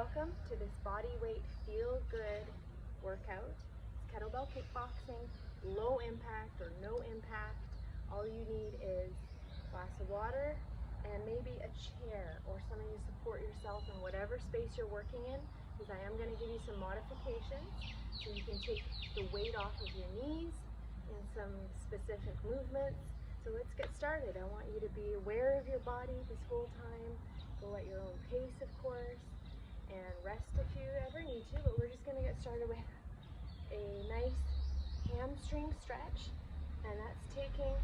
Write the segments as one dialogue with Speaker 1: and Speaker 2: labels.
Speaker 1: Welcome to this Bodyweight Feel Good workout. It's kettlebell kickboxing, low impact or no impact. All you need is a glass of water and maybe a chair or something to support yourself in whatever space you're working in, because I am going to give you some modifications so you can take the weight off of your knees in some specific movements. So let's get started. I want you to be aware of your body this whole time. Go at your own pace, of course, and rest if you ever need to, but we're just going to get started with a nice hamstring stretch, and that's taking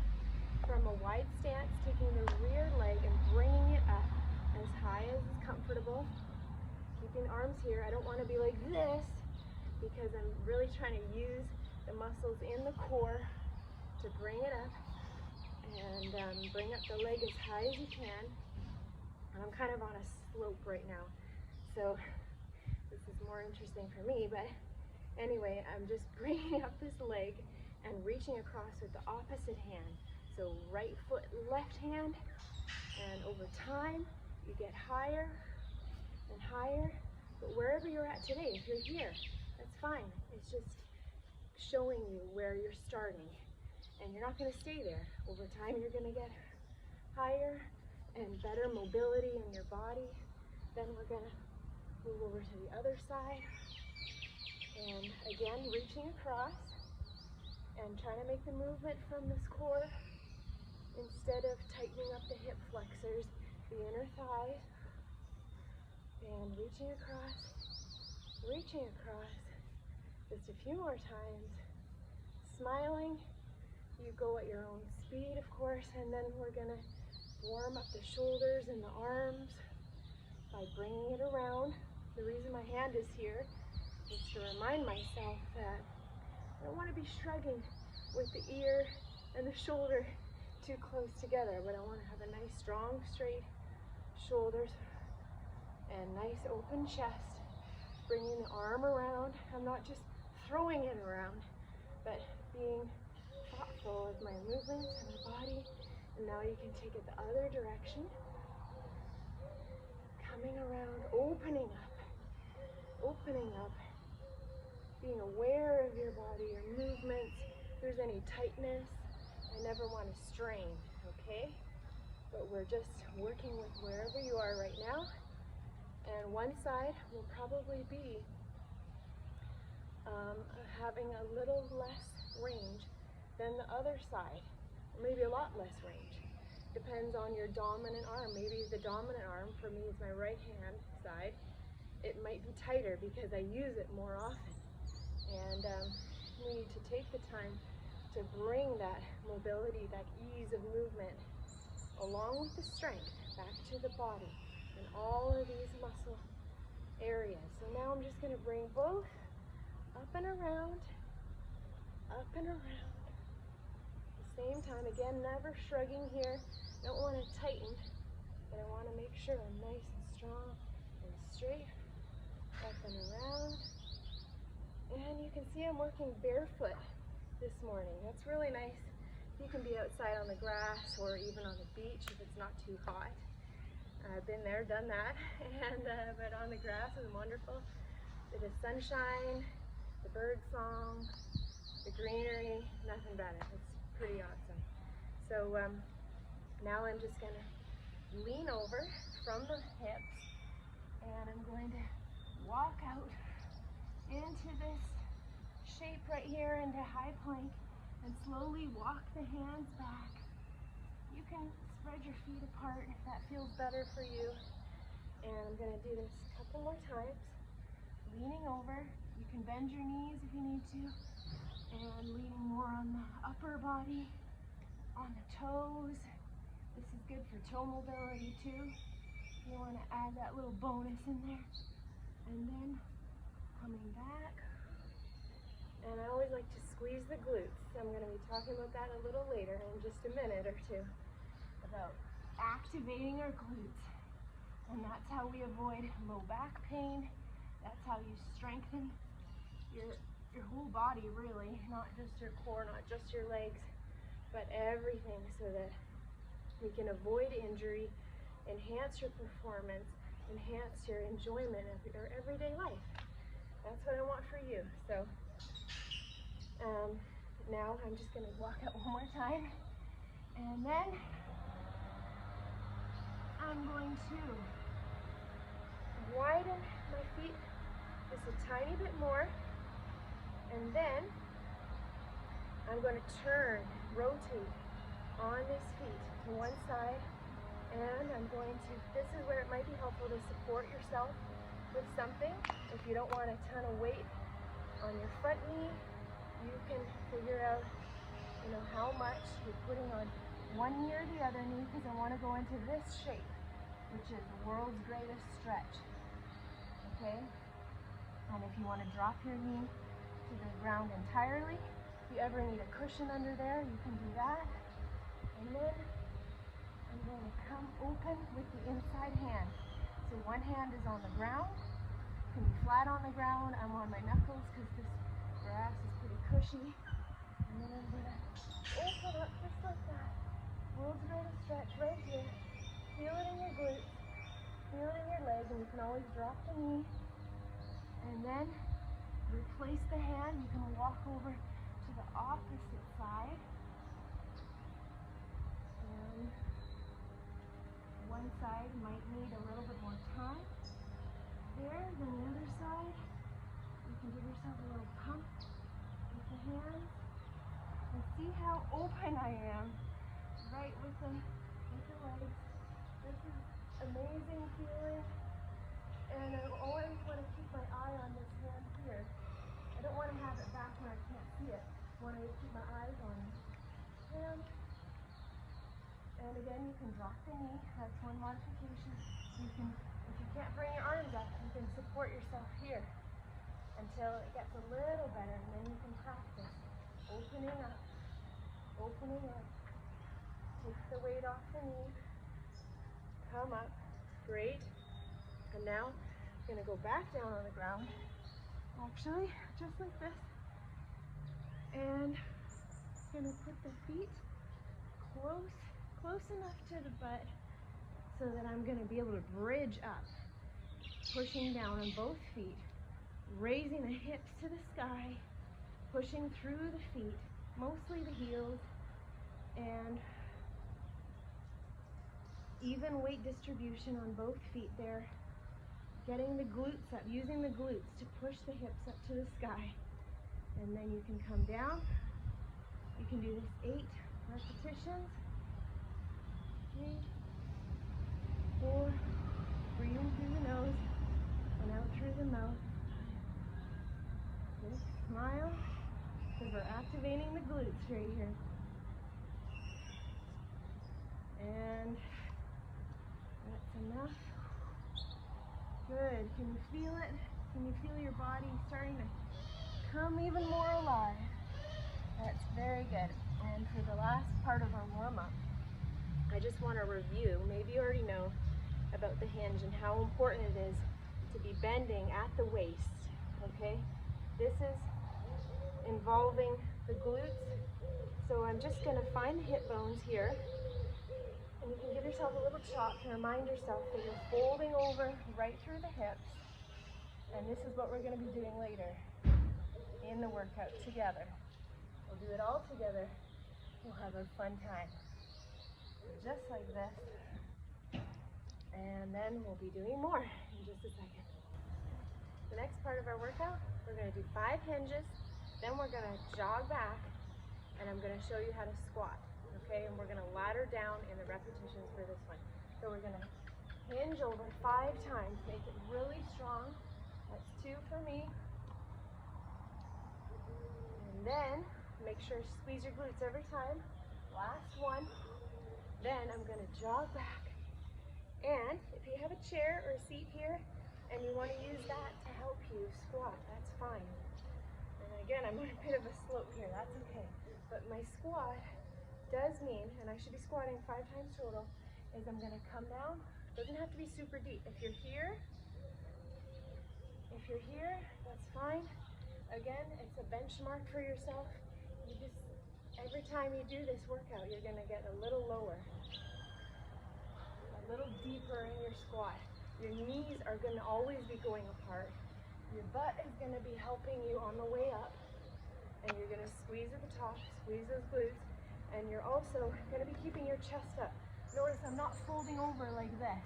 Speaker 1: from a wide stance, taking the rear leg and bringing it up as high as is comfortable, keeping arms here. I don't want to be like this because I'm really trying to use the muscles in the core to bring it up, and bring up the leg as high as you can. And I'm kind of on a slope right now, so this is more interesting for me, but anyway, I'm just bringing up this leg and reaching across with the opposite hand. So right foot, left hand, and over time, you get higher and higher, but wherever you're at today, if you're here, that's fine. It's just showing you where you're starting, and you're not gonna stay there. Over time, you're gonna get higher and better mobility in your body. Then we're gonna move over to the other side, and again, reaching across and trying to make the movement from this core instead of tightening up the hip flexors, the inner thighs, and reaching across, just a few more times, smiling. You go at your own speed, of course, and then we're gonna warm up the shoulders and the arms by bringing it around. The reason my hand is here is to remind myself that I don't want to be shrugging with the ear and the shoulder too close together, but I want to have a nice, strong, straight shoulders and nice open chest. Bringing the arm around. I'm not just throwing it around, but being thoughtful of my movements and my body. And now you can take it the other direction. Coming around, opening up, being aware of your body, your movements. If there's any tightness, I never want to strain, okay? But we're just working with wherever you are right now. And one side will probably be having a little less range than the other side, or maybe a lot less range. Depends on your dominant arm. Maybe the dominant arm for me is my right hand side. It might be tighter because I use it more often. And we need to take the time to bring that mobility, that ease of movement, along with the strength, back to the body in all of these muscle areas. So now I'm just going to bring both up and around, up and around. At the same time, again, never shrugging here. Don't want to tighten, but I want to make sure I'm nice and strong and straight, up and around. And you can see I'm working barefoot this morning. That's really nice. You can be outside on the grass or even on the beach if it's not too hot. I've been there, done that, and but on the grass is wonderful. The sunshine, the bird song, the greenery, nothing better. It's pretty awesome. So now I'm just gonna lean over from the hips, and I'm going to walk out into this shape right here, into high plank, and slowly walk the hands back. You can spread your feet apart if that feels better for you. And I'm gonna do this a couple more times. Leaning over, you can bend your knees if you need to, and leaning more on the upper body, on the toes. This is good for toe mobility too. You wanna add that little bonus in there. And then coming back. And I always like to squeeze the glutes. I'm gonna be talking about that a little later in just a minute or two, about activating our glutes. And that's how we avoid low back pain. That's how you strengthen your whole body, really, not just your core, not just your legs, but everything, so that we can avoid injury, enhance your performance, enhance your enjoyment of your everyday life. That's what I want for you. So now I'm just going to walk out one more time, and then I'm going to widen my feet just a tiny bit more, and then I'm going to turn, rotate on these feet to one side, and I'm going to, this is where it might be helpful to support yourself with something. If you don't want a ton of weight on your front knee, you can figure out, how much you're putting on one knee or the other knee, because I want to go into this shape, which is the world's greatest stretch. Okay? And if you want to drop your knee to the ground entirely, if you ever need a cushion under there, you can do that. And then I'm going to come open with the inside hand. So one hand is on the ground, can be flat on the ground. I'm on my knuckles because this grass is pretty cushy. And then I'm going to open up just like that. World's greatest stretch right here. Feel it in your glutes, feel it in your leg, and you can always drop the knee. And then replace the hand. You can walk over to the opposite side. And one side might need a little bit more time there than the other side. You can give yourself a little pump with the hands. And see how open I am, right with the legs. This is amazing feeling. And I always want to keep my eye on this hand here. I don't want to have it back where I can't see it. I want to keep my eyes on this hand. And again, you can drop the knee. That's one modification. You can, if you can't bring your arms up, you can support yourself here until it gets a little better, and then you can practice opening up, opening up. Take the weight off the knee. Come up. Great. And now I'm going to go back down on the ground, actually, just like this. And I'm going to put the feet close enough to the butt so that I'm going to be able to bridge up, pushing down on both feet, raising the hips to the sky, pushing through the feet, mostly the heels, and even weight distribution on both feet there. Getting the glutes up, using the glutes to push the hips up to the sky. And then you can come down. You can do this 8 repetitions. 3, 4, breathing through the nose and out through the mouth. Okay, smile, because we're activating the glutes right here. And that's enough. Good. Can you feel it? Can you feel your body starting to come even more alive? That's very good. And for the last part of our warm-up, I just want to review, maybe you already know about the hinge and how important it is to be bending at the waist, okay? This is involving the glutes, so I'm just going to find the hip bones here, and you can give yourself a little chop to remind yourself that you're folding over right through the hips, and this is what we're going to be doing later in the workout together. We'll do it all together. We'll have a fun time. Just like this. And then we'll be doing more in just a second. The next part of our workout, we're going to do 5 hinges. Then we're going to jog back, and I'm going to show you how to squat. Okay, and we're going to ladder down in the repetitions for this one. So we're going to hinge over 5 times. Make it really strong. That's 2 for me. And then make sure to squeeze your glutes every time. Last one. Then I'm going to jog back. And if you have a chair or a seat here and you want to use that to help you squat, that's fine. And again, I'm on a bit of a slope here. That's okay. But my squat does mean, and I should be squatting 5 times total, is I'm going to come down. Doesn't have to be super deep. If you're here, that's fine. Again, it's a benchmark for yourself. You just, every time you do this workout, you're going to get a little lower, a little deeper in your squat. Your knees are going to always be going apart. Your butt is going to be helping you on the way up. And you're going to squeeze at the top, squeeze those glutes. And you're also going to be keeping your chest up. Notice I'm not folding over like this.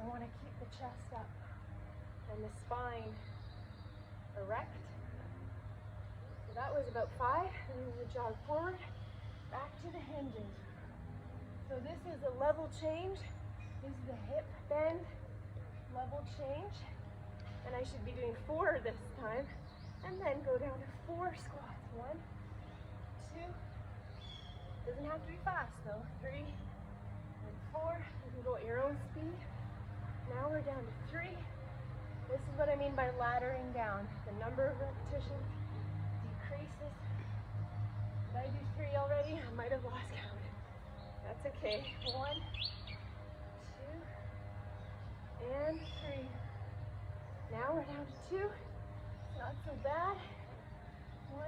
Speaker 1: I want to keep the chest up and the spine erect. So that was about 5. And then we jog forward, back to the hinges. So this is a level change. This is a hip bend, level change. And I should be doing 4 this time. And then go down to 4 squats. 1, 2. Doesn't have to be fast though. 3 and 4. You can go at your own speed. Now we're down to 3. This is what I mean by laddering down. The number of repetitions decreases. Did I do 3 already? I might have lost count. That's okay. 1, 2, and 3. Now we're down to 2. Not so bad. 1,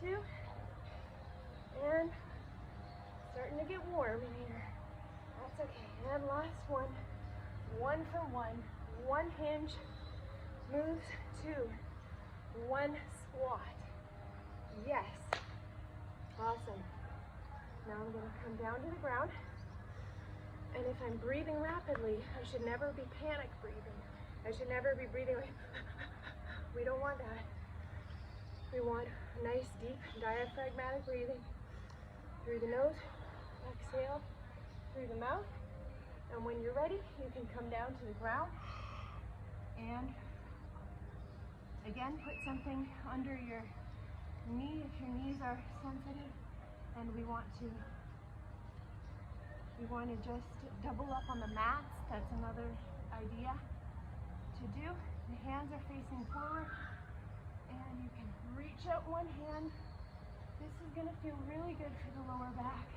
Speaker 1: 2, and starting to get warm in here. That's okay. And last one. 1 from 1. 1 hinge moves 2. 1 squat. Yes. Awesome. Now I'm going to come down to the ground. And if I'm breathing rapidly, I should never be panic breathing. I should never be breathing like, we don't want that. We want nice, deep, diaphragmatic breathing through the nose, exhale through the mouth. And when you're ready, you can come down to the ground and again, put something under your knee if your knees are sensitive. And we want to just double up on the mats. That's another idea to do. The hands are facing forward and you can reach out one hand. This is going to feel really good for the lower back.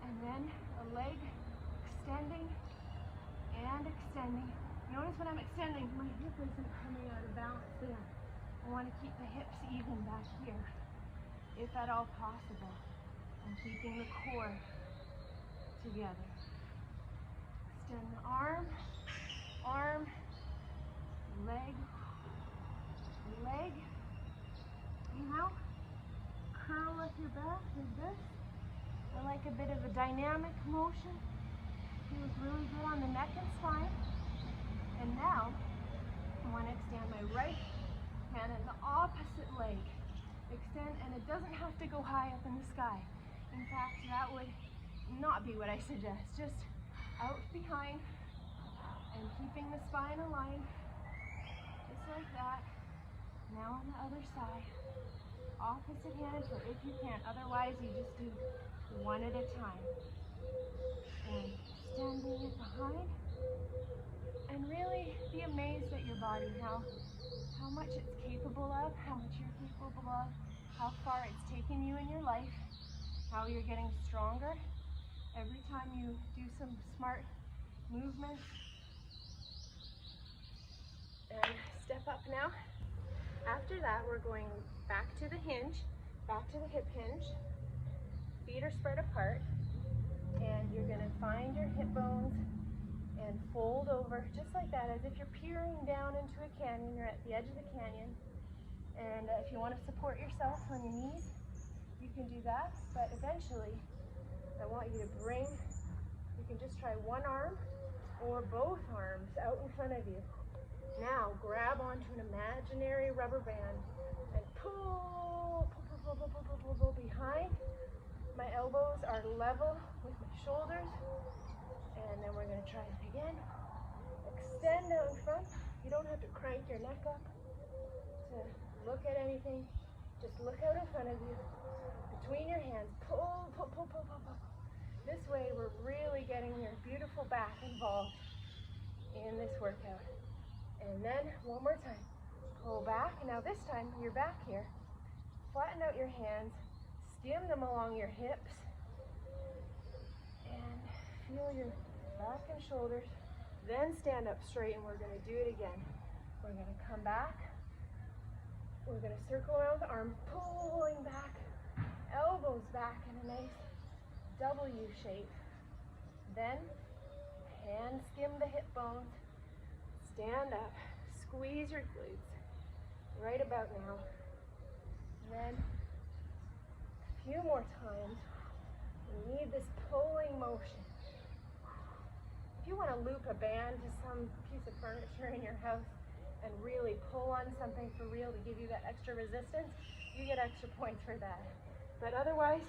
Speaker 1: And then a leg extending and extending. Notice when I'm extending, my hip isn't coming out of balance there. I want to keep the hips even back here, if at all possible. And keeping the core together. Extend the arm, leg, leg. Now, curl with your back like this. I like a bit of a dynamic motion. Feels really good on the neck and spine. And now, I want to extend my right hand at the opposite leg. Extend, and it doesn't have to go high up in the sky. In fact, that would not be what I suggest. Just out behind and keeping the spine aligned. Just like that. Now on the other side. Opposite hand, or if you can. Otherwise, you just do 1 at a time. And extending it behind. And really be amazed at your body, how much it's capable of, how much you're capable of, how far it's taken you in your life, how you're getting stronger every time you do some smart movements. And step up now. After that, we're going back to the hinge, back to the hip hinge. Feet are spread apart, and you're going to find your hip bones and fold over just like that, as if you're peering down into a canyon. You're at the edge of the canyon. And if you want to support yourself on your knees, you can do that. But eventually, I want you to bring, you can just try one arm or both arms out in front of you. Now, grab onto an imaginary rubber band and pull behind. My elbows are level with my shoulders. And then we're going to try it again. Extend out in front. You don't have to crank your neck up to look at anything. Just look out in front of you. Between your hands, pull. This way, we're really getting your beautiful back involved in this workout. And then, one more time. Pull back. Now this time, you're back here. Flatten out your hands. Skim them along your hips. And feel your back and shoulders. Then stand up straight, and we're going to do it again. We're going to come back. We're going to circle around the arm, pulling back. Elbows back in a nice W shape. Then Hand skim the hip bones. Stand up. Squeeze your glutes. Right about now. And then a few more times. You need this pulling motion. If you want to loop a band to some piece of furniture in your house and really pull on something for real to give you that extra resistance, you get extra points for that. But otherwise,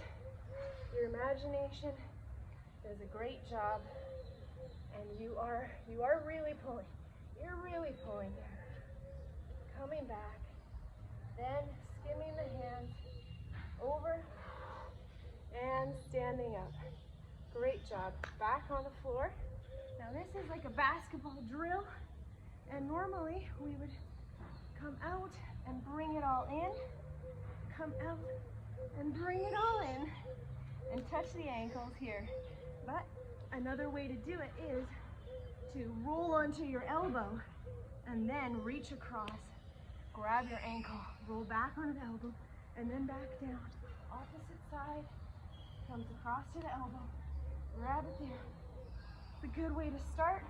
Speaker 1: your imagination does a great job, and you are really pulling. You're really pulling here. Coming back, then skimming the hands over and standing up. Great job. Back on the floor. Now this is like a basketball drill, and normally we would come out and bring it all in, come out and bring it all in, and touch the ankles here. But another way to do it is to roll onto your elbow and then reach across. Grab your ankle, roll back on the elbow, and then back down. Opposite side, comes across to the elbow, grab it there. It's a good way to start.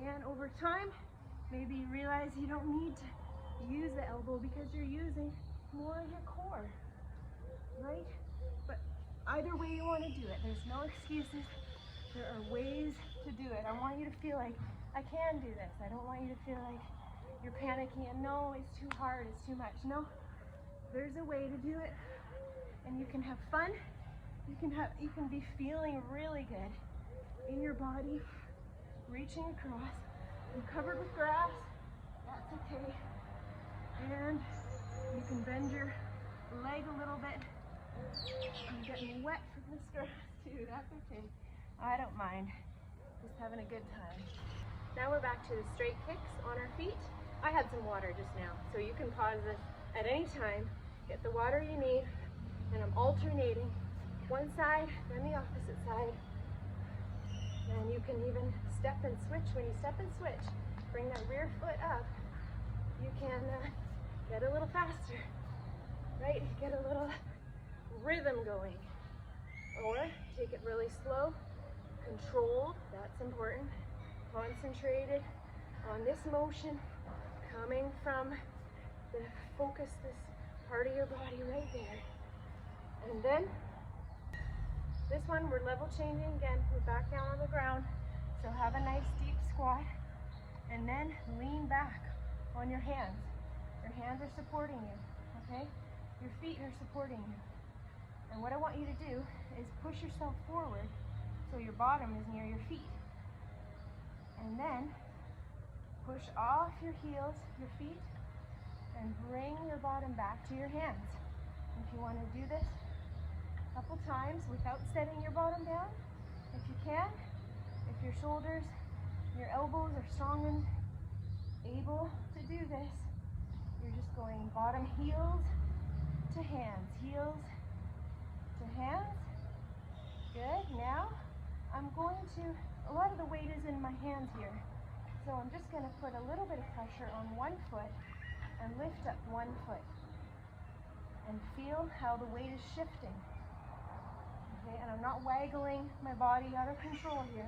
Speaker 1: And over time, maybe you realize you don't need to use the elbow because you're using more of your core, right? But either way you want to do it, there's no excuses. There are ways to do it. I want you to feel like, I can do this. I don't want you to feel like you're panicking and no, it's too hard, it's too much. No, there's a way to do it, and you can have fun. You can be feeling really good in your body, reaching across. I'm covered with grass, that's okay. And you can bend your leg a little bit. I'm getting wet from this grass too, that's okay. I don't mind, just having a good time. Now we're back to the straight kicks on our feet. I had some water just now, so you can pause this at any time, get the water you need, and I'm alternating one side, then the opposite side. And you can even step and switch. When you step and switch, bring that rear foot up, you can get a little faster, right? Get a little rhythm going. Or take it really slow, controlled, that's important. Concentrated on this motion, coming from the focus, this part of your body right there. And then this one, we're level changing again. We're back down on the ground. So have a nice deep squat, and then lean back on your hands. Your hands are supporting you, okay? Your feet are supporting you. And what I want you to do is push yourself forward so your bottom is near your feet. And then push off your heels, your feet, and bring your bottom back to your hands. If you want to do this a couple times without setting your bottom down, if you can, if your shoulders, your elbows are strong and able to do this, you're just going bottom heels to hands, heels to hands. Good. Now I'm going to, a lot of the weight is in my hands here, so I'm just going to put a little bit of pressure on one foot and lift up one foot and feel how the weight is shifting. Okay, and I'm not waggling my body out of control here,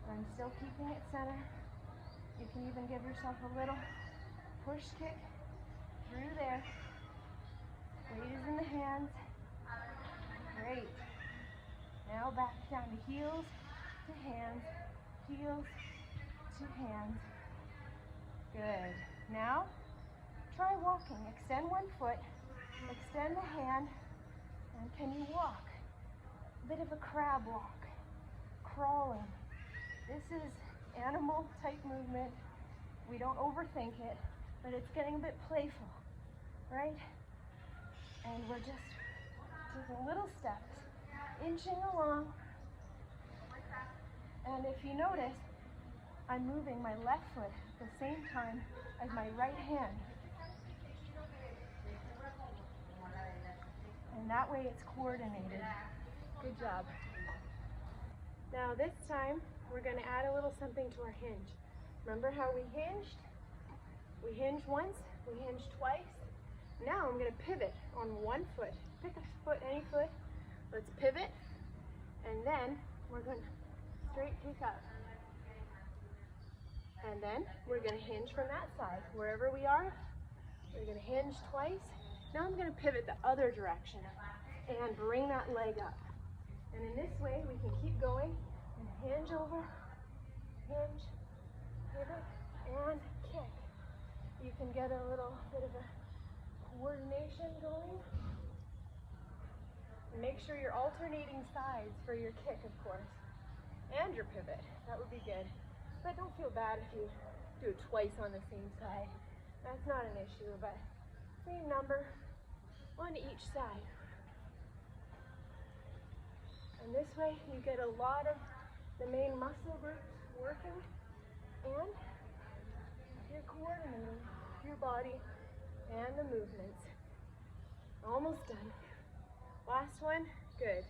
Speaker 1: but I'm still keeping it center. You can even give yourself a little push kick through there. Weight is in the hands. Great. Now back down to heels to hands, heels to hands. Good. Now try walking. Extend one foot, extend the hand, and can you walk? A bit of a crab walk, crawling. This is animal type movement. We don't overthink it, but it's getting a bit playful, right? And we're just taking little steps, inching along. And if you notice, I'm moving my left foot at the same time as my right hand. And that way it's coordinated. Good job. Now this time, we're going to add a little something to our hinge. Remember how we hinged? We hinged once, we hinged twice. Now I'm going to pivot on one foot. Pick a foot, any foot. Let's pivot, and then we're going to straight kick up. And then we're going to hinge from that side. Wherever we are, we're going to hinge twice. Now I'm going to pivot the other direction and bring that leg up. And in this way, we can keep going and hinge over, hinge, pivot, and kick. You can get a little bit of a coordination going. And make sure you're alternating sides for your kick, of course, and your pivot. That would be good. But don't feel bad if you do it twice on the same side. That's not an issue, but same number, one to each side. And this way you get a lot of the main muscle groups working, and you're coordinating your body and the movements. Almost done. Last one, good.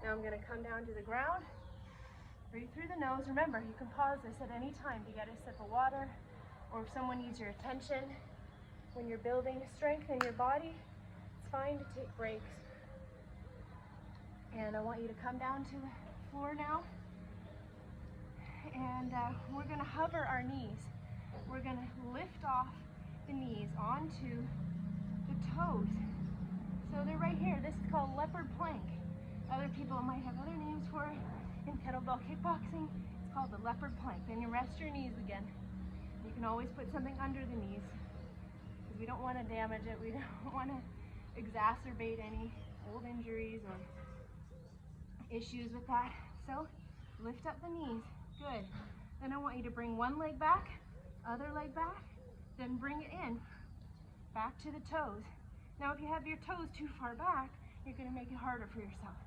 Speaker 1: Now I'm gonna come down to the ground. Breathe through the nose. Remember, you can pause this at any time to get a sip of water, or if someone needs your attention. When you're building strength in your body, it's fine to take breaks. And I want you to come down to the floor now. And we're gonna hover our knees. We're gonna lift off the knees onto the toes. So they're right here. This is called leopard plank. Other people might have other names for it. In kettlebell kickboxing, it's called the leopard plank. Then you rest your knees again. You can always put something under the knees, because we don't want to damage it. We don't want to exacerbate any old injuries or issues with that. So lift up the knees. Good. Then I want you to bring one leg back, other leg back, then bring it in, back to the toes. Now if you have your toes too far back, you're going to make it harder for yourself.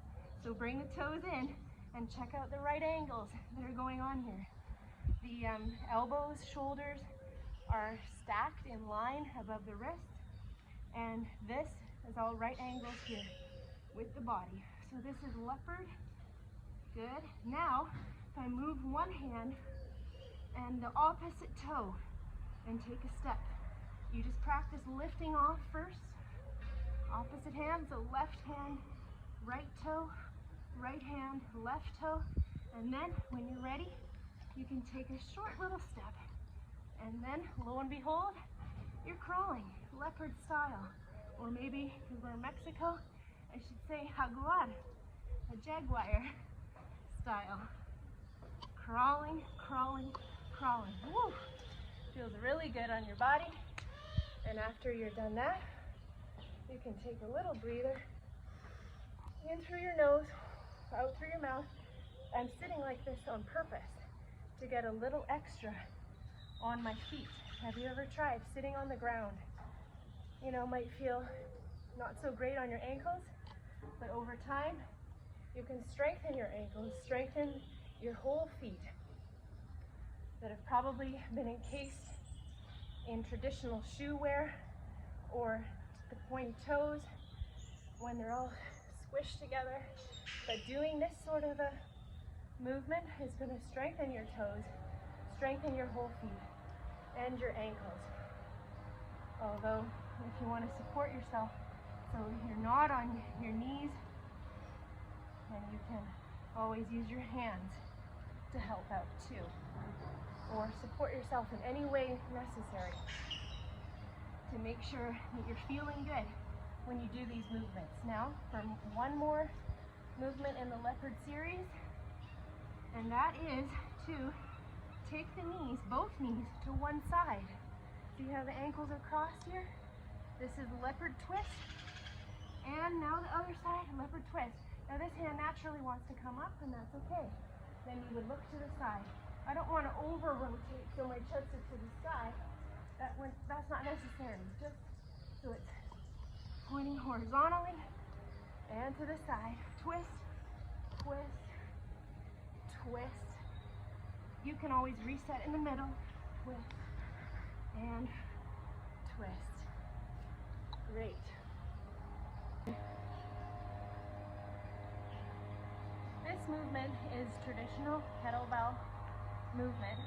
Speaker 1: So bring the toes in and check out the right angles that are going on here. The elbows, shoulders are stacked in line above the wrists, and this is all right angles here with the body. So this is leopard. Good. Now, if I move one hand and the opposite toe and take a step, you just practice lifting off first. Opposite hand, so left hand, right toe, right hand, left toe, and then when you're ready, you can take a short little step, and then lo and behold, you're crawling, leopard style, or maybe because we're in Mexico, I should say jaguar, a jaguar style. Crawling, crawling, crawling. Woo! Feels really good on your body. And after you're done that, you can take a little breather in through your nose, out through your mouth. I'm sitting like this on purpose to get a little extra on my feet. Have you ever tried sitting on the ground? You know, might feel not so great on your ankles, but over time, you can strengthen your ankles, strengthen your whole feet that have probably been encased in traditional shoe wear or the pointy toes when they're all squished together. But doing this sort of a movement is going to strengthen your toes, strengthen your whole feet and your ankles. Although, if you want to support yourself so you're not on your knees, then you can always use your hands to help out too, or support yourself in any way necessary to make sure that you're feeling good when you do these movements. Now, for one more movement in the leopard series, and that is to take the knees, both knees, to one side. See how the ankles are crossed here? This is leopard twist, and now the other side, leopard twist. Now this hand naturally wants to come up, and that's okay. Then you would look to the side. I don't want to over-rotate so my chest is to the side. That's not necessary. Just so it's pointing horizontally and to the side. Twist, twist, twist. You can always reset in the middle. Twist and twist. Great. This movement is traditional kettlebell movement,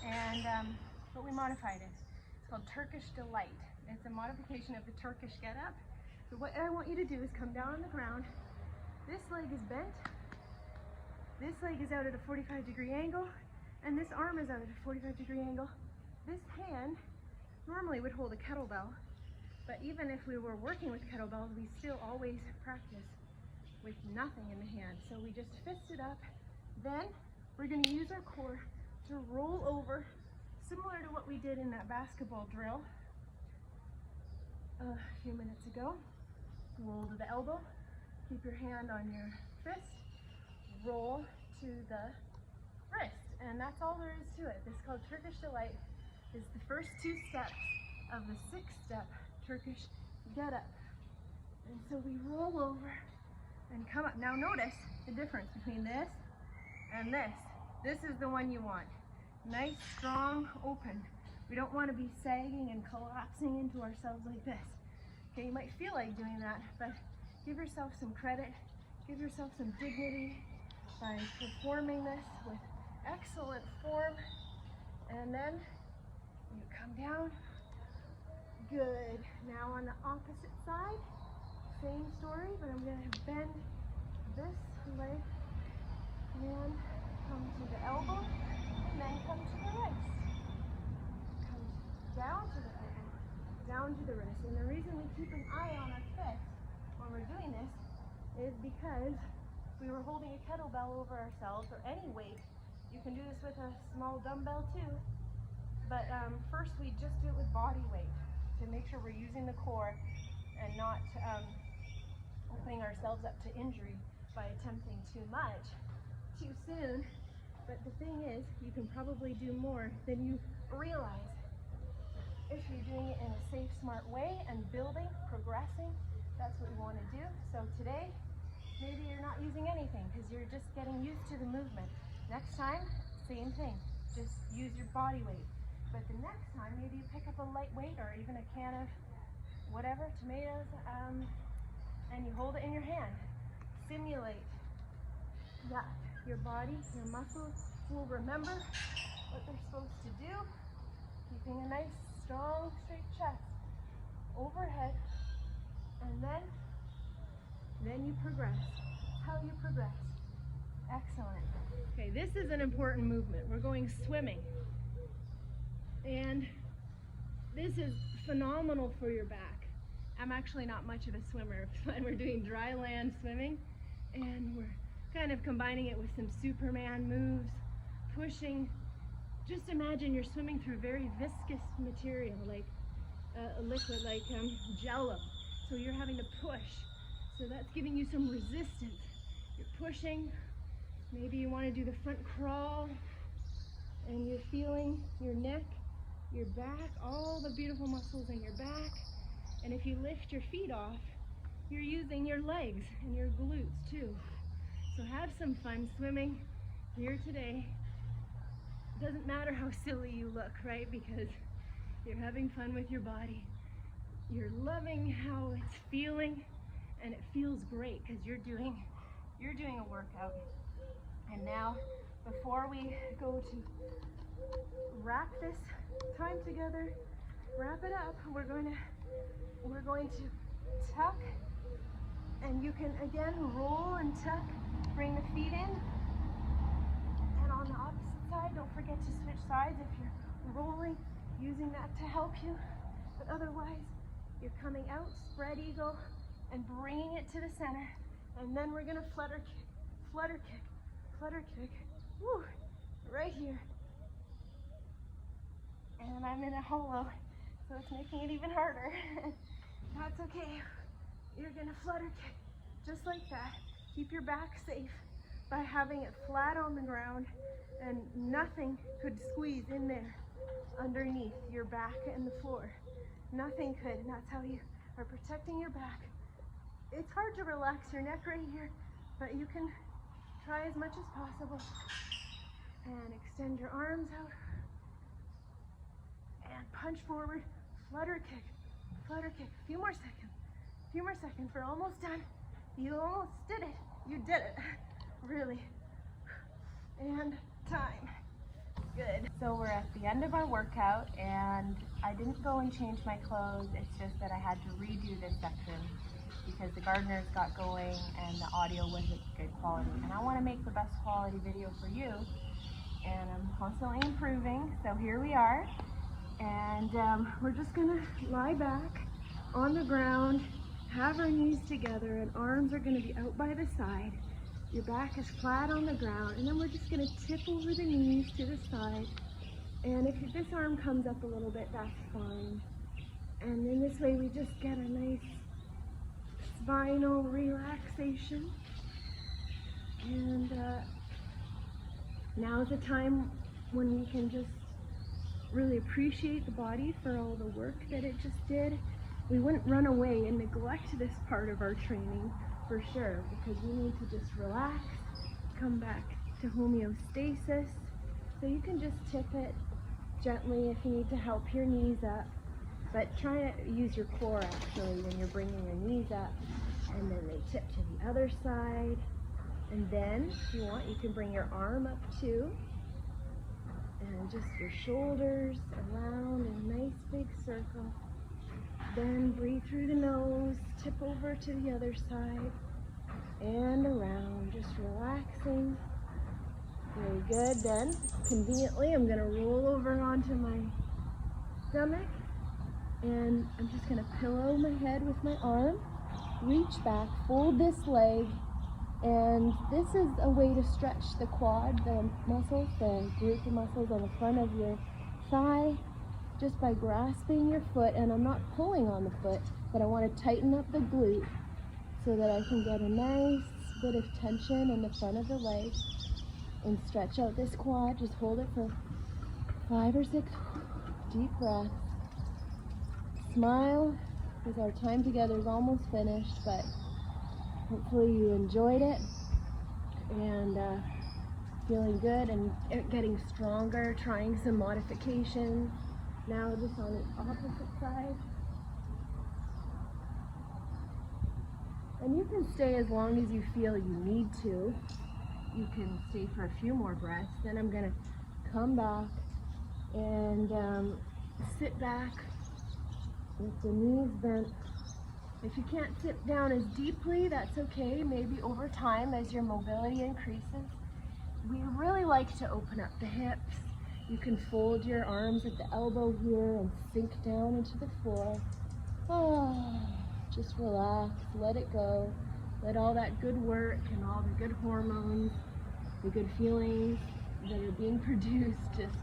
Speaker 1: and but we modified it. It's called Turkish Delight. It's a modification of the Turkish get-up. So what I want you to do is come down on the ground. This leg is bent, This leg is out at a 45-degree angle, and this arm is out at a 45-degree angle. This hand normally would hold a kettlebell, but even if we were working with kettlebells, we still always practice with nothing in the hand. So we just fist it up. Then we're going to use our core to roll over, similar to what we did in that basketball drill a few minutes ago. Roll to the elbow, keep your hand on your fist, roll to the wrist, and that's all there is to it. This is called Turkish Delight. Is the first 2 steps of the 6-step Turkish get up. And so we roll over and come up. Now notice the difference between this and this. This is the one you want. Nice, strong, open. We don't want to be sagging and collapsing into ourselves like this. Okay, you might feel like doing that, but give yourself some credit, give yourself some dignity by performing this with excellent form. And then you come down. Good. Now on the opposite side, same story, but I'm going to bend this leg and come to the elbow, and then come to the wrist. Come down to the elbow, down to the wrist. And the reason we keep an eye on our fist when we're doing this is because we were holding a kettlebell over ourselves, or any weight. You can do this with a small dumbbell too. But first we just do it with body weight to make sure we're using the core and not opening ourselves up to injury by attempting too much too soon. But the thing is, you can probably do more than you realize if you're doing it in a safe, smart way and building, progressing. That's what we want to do. So today, maybe you're not using anything because you're just getting used to the movement. Next time, same thing. Just use your body weight. But the next time, maybe you pick up a lightweight or even a can of whatever, tomatoes, and you hold it in your hand. Simulate that your body, your muscles will remember what they're supposed to do. Keeping a nice, strong, straight chest overhead, and then you progress. That's how you progress. Excellent. Okay, this is an important movement. We're going swimming. And this is phenomenal for your back. I'm actually not much of a swimmer, but we're doing dry land swimming, and we're kind of combining it with some Superman moves, pushing. Just imagine you're swimming through very viscous material, like a liquid, like Jello. So you're having to push. So that's giving you some resistance. You're pushing. Maybe you want to do the front crawl, and you're feeling your neck, your back, all the beautiful muscles in your back. And if you lift your feet off, you're using your legs and your glutes too. So have some fun swimming here today. It doesn't matter how silly you look, right? Because you're having fun with your body. You're loving how it's feeling, and it feels great because you're doing a workout. And now, before we go to wrap this time together, wrap it up, we're going to tuck, and you can again roll and tuck, bring the feet in, and on the opposite side, don't forget to switch sides if you're rolling, using that to help you. But otherwise, you're coming out, spread eagle, and bringing it to the center, and then we're gonna flutter kick, flutter kick, flutter kick, woo, right here. And I'm in a hollow, so it's making it even harder. That's okay. You're gonna flutter kick, just like that. Keep your back safe by having it flat on the ground, and nothing could squeeze in there underneath your back and the floor. Nothing could, and that's how you are protecting your back. It's hard to relax your neck right here, but you can try as much as possible. And extend your arms out. And punch forward, flutter kick, flutter kick. A few more seconds, we're almost done. You almost did it. You did it, really. And time. Good. So we're at the end of our workout, and I didn't go and change my clothes. It's just that I had to redo this section. because the gardeners got going and the audio wasn't good quality. And I want to make the best quality video for you. And I'm constantly improving. So here we are. And we're just gonna lie back on the ground, have our knees together, and arms are gonna be out by the side. Your back is flat on the ground, and then we're just gonna tip over the knees to the side. And if this arm comes up a little bit, that's fine. And in this way, we just get a nice spinal relaxation. And now is the time when we can just really appreciate the body for all the work that it just did. We wouldn't run away and neglect this part of our training for sure, because we need to just relax, come back to homeostasis. So you can just tip it gently if you need to help your knees up, but try to use your core actually when you're bringing your knees up, and then they tip to the other side. And then if you want, you can bring your arm up too, and just your shoulders around in a nice big circle. Then breathe through the nose, tip over to the other side, and around, just relaxing. Very good. Then, conveniently, I'm going to roll over onto my stomach, and I'm just going to pillow my head with my arm, reach back, fold this leg, and this is a way to stretch the quad, the muscles, the group of muscles on the front of your thigh, just by grasping your foot. And I'm not pulling on the foot, but I want to tighten up the glute so that I can get a nice bit of tension in the front of the leg and stretch out this quad. Just hold it for 5 or 6 deep breaths. Smile, because our time together is almost finished, but hopefully you enjoyed it and feeling good and getting stronger, trying some modifications. Now just on the opposite side. And you can stay as long as you feel you need to. You can stay for a few more breaths. Then I'm gonna come back and sit back with the knees bent. If you can't sit down as deeply, that's okay. Maybe over time, as your mobility increases. We really like to open up the hips. You can fold your arms at the elbow here and sink down into the floor. Just relax, let it go. Let all that good work and all the good hormones, the good feelings that are being produced just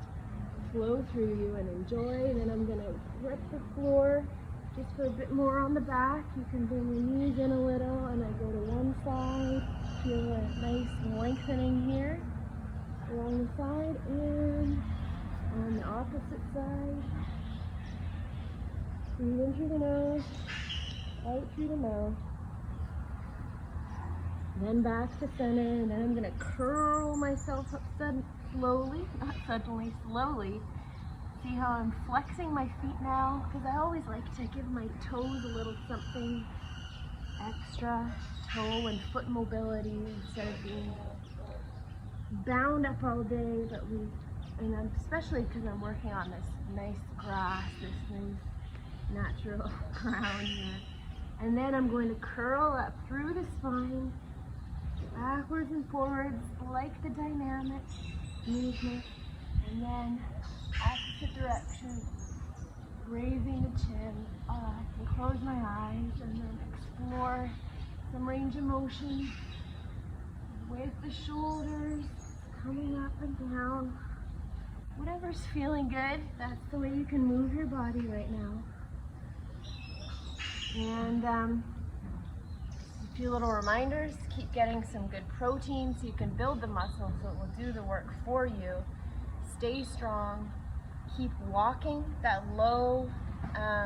Speaker 1: flow through you and enjoy. And then I'm gonna grip the floor just for a bit more on the back. You can bring your knees in a little, and I go to one side. Feel a nice lengthening here along the side, and on the opposite side. Breathe in through the nose, out through the mouth. Then back to center, and then I'm gonna curl myself up slowly, not suddenly, slowly. See how I'm flexing my feet now? Because I always like to give my toes a little something extra, toe and foot mobility, instead of being bound up all day. But especially because I'm working on this nice grass, this nice natural ground here. And then I'm going to curl up through the spine, backwards and forwards, like the dynamic movement. And then opposite direction, raising the chin. I can close my eyes and then explore some range of motion with the shoulders coming up and down. Whatever's feeling good, that's the way you can move your body right now. And a few little reminders. Keep getting some good protein so you can build the muscle, so it will do the work for you. Stay strong. Keep walking. That low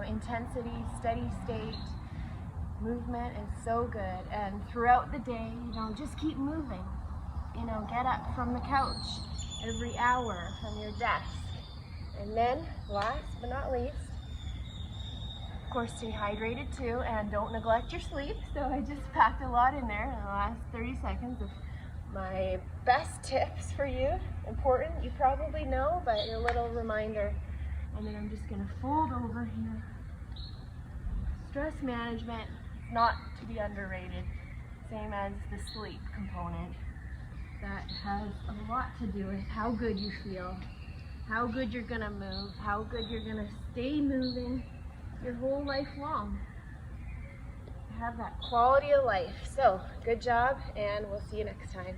Speaker 1: intensity, steady state movement is so good. And throughout the day, just keep moving. Get up from the couch every hour from your desk. And then, last but not least, of course, stay hydrated too, and don't neglect your sleep. So I just packed a lot in there in the last 30 seconds of my best tips for you. Important, you probably know, but a little reminder. And then I'm just gonna fold over here. Stress management, not to be underrated. Same as the sleep component. That has a lot to do with how good you feel, how good you're gonna move, how good you're gonna stay moving your whole life long. Have that quality of life. So, good job, and we'll see you next time.